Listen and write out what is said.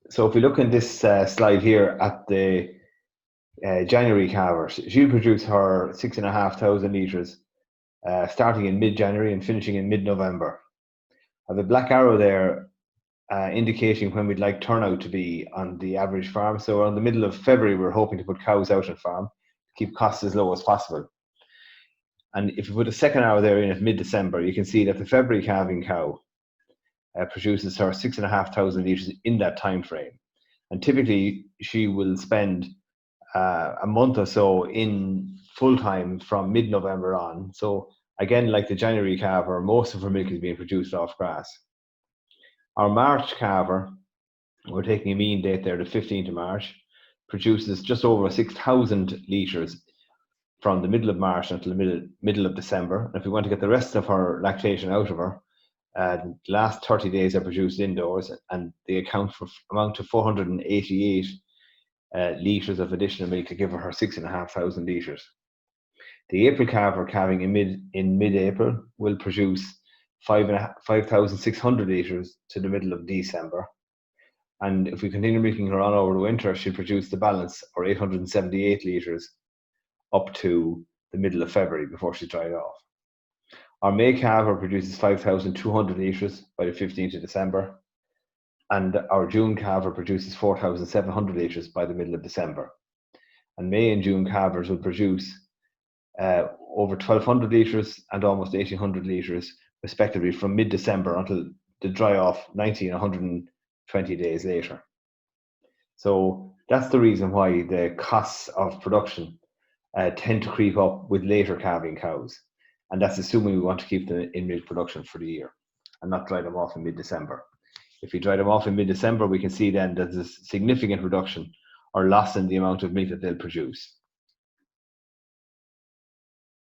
So if we look in this slide here at the January calver, she'll produce her 6,500 litres starting in mid-January and finishing in mid-November. I have a black arrow there indicating when we'd like turnout to be on the average farm. So around the middle of February, we're hoping to put cows out on farm to keep costs as low as possible. And if you put a second arrow there in at mid-December, you can see that the February calving cow produces her 6,500 litres in that time frame. And typically, she will spend a month or so in full time from mid-November on. So again, like the January calver, most of her milk is being produced off grass. Our March calver, we're taking a mean date there, the 15th of March, produces just over 6,000 litres from the middle of March until the middle of December. And if we want to get the rest of her lactation out of her, the last 30 days are produced indoors, and they amount to 488 litres of additional milk to give her 6,500 litres. The April calver calving in mid-April will produce 5,600 litres to the middle of December. And if we continue milking her on over the winter, she'll produce the balance, or 878 litres, up to the middle of February before she's dried off. Our May calver produces 5,200 litres by the 15th of December, and our June calver produces 4,700 litres by the middle of December. And May and June calvers will produce over 1,200 litres and almost 1,800 litres respectively from mid-December until the dry off 90 and 120 days later. So that's the reason why the costs of production tend to creep up with later calving cows. And that's assuming we want to keep them in milk production for the year and not dry them off in mid-December. If we dry them off in mid-December, we can see then that there's a significant reduction or loss in the amount of milk that they'll produce.